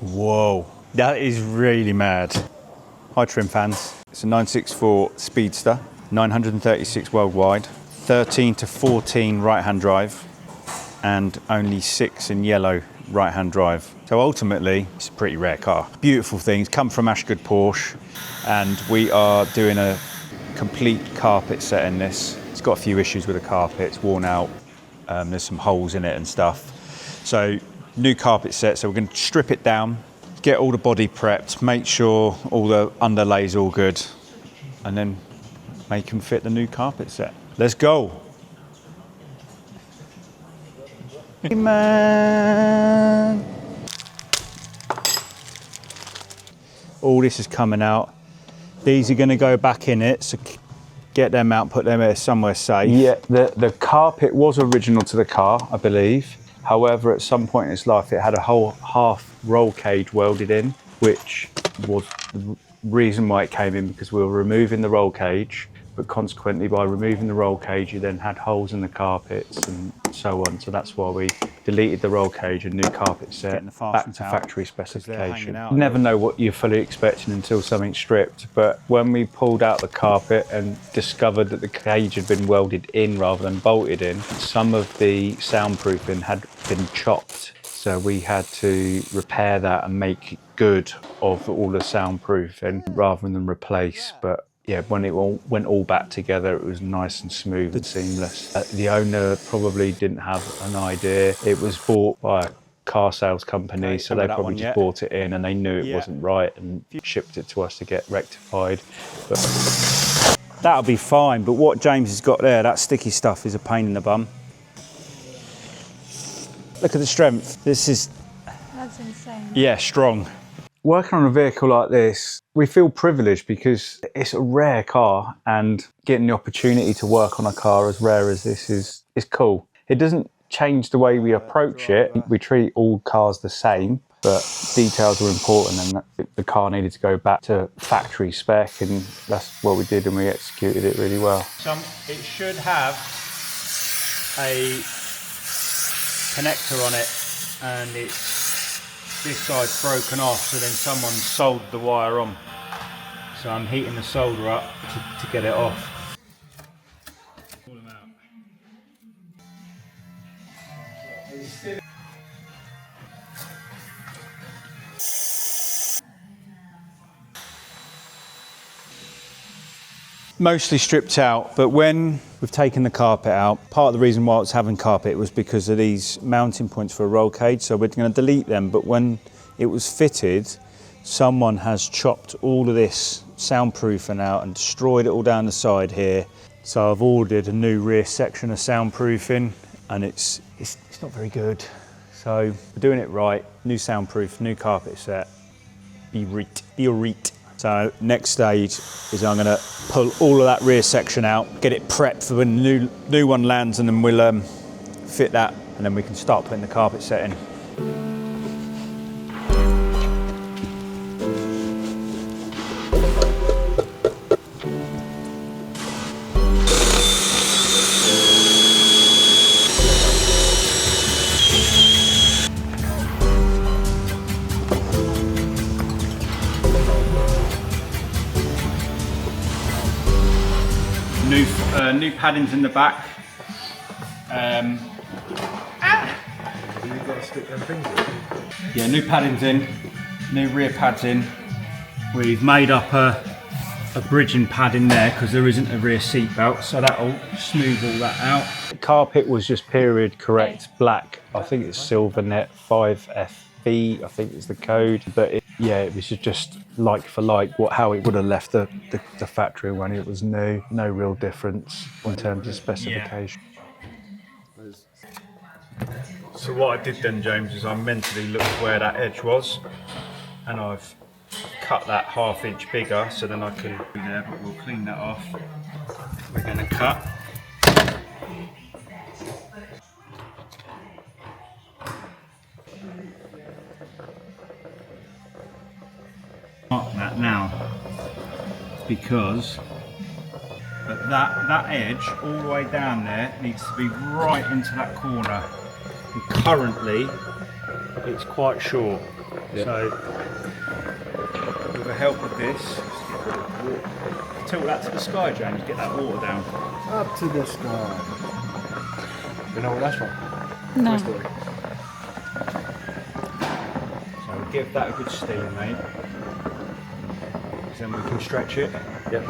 Whoa, that is really mad. Hi trim fans, it's a 964 Speedster, 936 worldwide, 13 to 14 right-hand drive, and only 6 in yellow right-hand drive. So ultimately, it's a pretty rare car. Beautiful things, come from Ashgood Porsche, and we are doing a complete carpet set in this. It's got a few issues with the carpet, it's worn out, there's some holes in it and stuff. So new carpet set, so we're going to strip it down, get all the body prepped, make sure all the underlays all good, and then make them fit the new carpet set. Let's go. Hey man. All this is coming out. These are going to go back in it, so get them out, put them somewhere safe. Yeah, the carpet was original to the car, I believe. However, at some point in its life, it had a whole half roll cage welded in, which was the reason why it came in, because we were removing the roll cage, but consequently by removing the roll cage, you then had holes in the carpets and so on. So that's why we deleted the roll cage and new carpet set back to factory specification. You never know what you're fully expecting until something's stripped. But when we pulled out the carpet and discovered that the cage had been welded in rather than bolted in, some of the soundproofing had been chopped. So we had to repair that and make good of all the soundproofing rather than replace. But yeah, when it all went all back together, it was nice and smooth and seamless. The owner probably didn't have an idea. It was bought by a car sales company, so they probably just bought it in and they knew it wasn't right and shipped it to us to get rectified. But that'll be fine, but what James has got there, that sticky stuff, is a pain in the bum. Look at the strength. This is... That's insane. Yeah, strong. Working on a vehicle like this, we feel privileged because it's a rare car, and getting the opportunity to work on a car as rare as this is cool. It doesn't change the way we approach it. We treat all cars the same, but details are important, and the car needed to go back to factory spec, and that's what we did, and we executed it really well. It should have a connector on it, and this side's broken off, so then someone soldered the wire on. So I'm heating the solder up to get it off. Pull them out. Mostly stripped out, but when we've taken the carpet out, part of the reason why it's having carpet was because of these mounting points for a roll cage, so we're going to delete them. But when it was fitted, someone has chopped all of this soundproofing out and destroyed it all down the side here. So I've ordered a new rear section of soundproofing, and it's not very good. So we're doing it right, new soundproof, new carpet set, be reet. So next stage is I'm going to pull all of that rear section out, get it prepped for when the new one lands, and then we'll fit that, and then we can start putting the carpet set in. New paddings in the back. You've got to stick them things in. Yeah, new paddings in, new rear pads in. We've made up a bridging pad in there because there isn't a rear seat belt, so that'll smooth all that out. The carpet was just period correct black. I think it's Silvernet 5FB, I think is the code. But it was just like for like how it would have left the factory when it was new. No real difference in terms of specification. Yeah. So what I did then, James, is I mentally looked where that edge was, and I've cut that ½ inch bigger, so then I can do there, but we'll clean that off. We're going to cut. Mark that now, because that edge all the way down there needs to be right into that corner, and currently it's quite short. Yeah. So with the help of this, tilt that to the sky, James, get that water down. Up to the sky. You know what that's from? No. Toy Story. So we'll give that a good steam, mate. Then we can stretch it. Yep.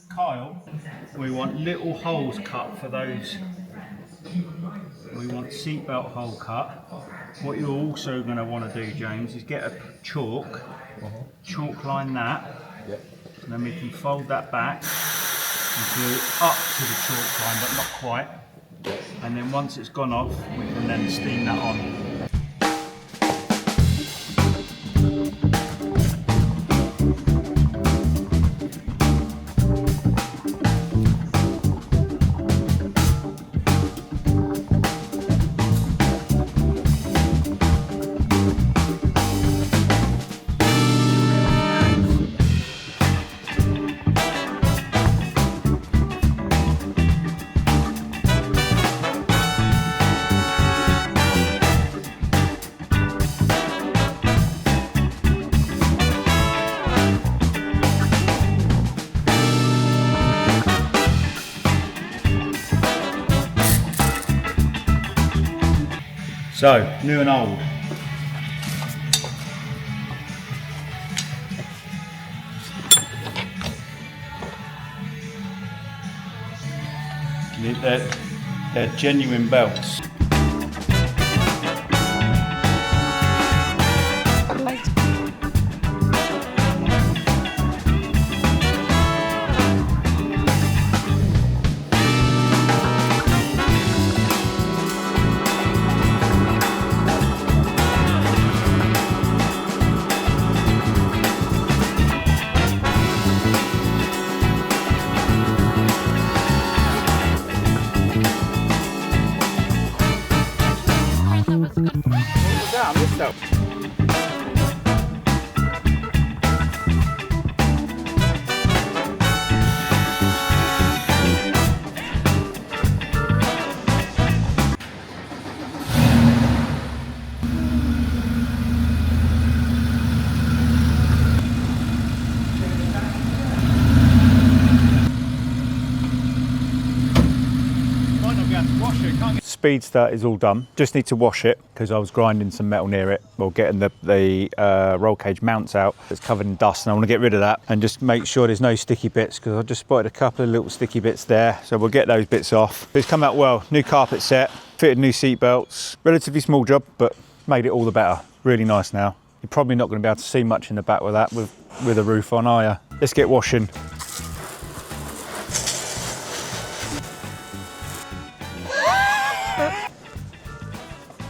Kyle, we want little holes cut for those. We want seatbelt hole cut. What you're also going to want to do, James, is get a chalk, line that, and then we can fold that back and glue it up to the chalk line, but not quite. And then once it's gone off, we can then steam that on. So, new and old. They're genuine belts. Like, Speedster is all done. Just need to wash it because I was grinding some metal near it, or getting the roll cage mounts out. It's covered in dust, and I want to get rid of that and just make sure there's no sticky bits, because I just spotted a couple of little sticky bits there. So we'll get those bits off. But it's come out well. New carpet set, fitted new seat belts. Relatively small job, but made it all the better. Really nice now. You're probably not going to be able to see much in the back with that, with a roof on, are you? Let's get washing.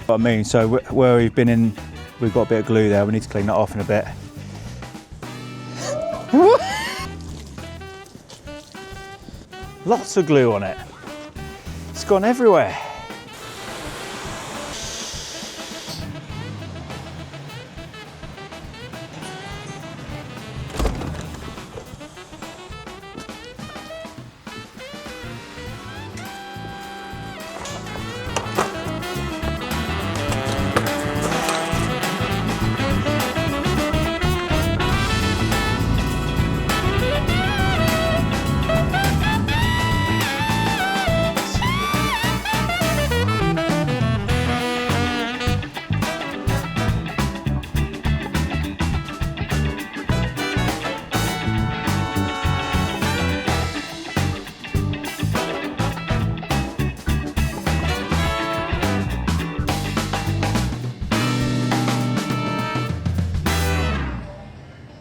What I mean, so where we've been in, we've got a bit of glue there. We need to clean that off in a bit. Lots of glue on it. It's gone everywhere.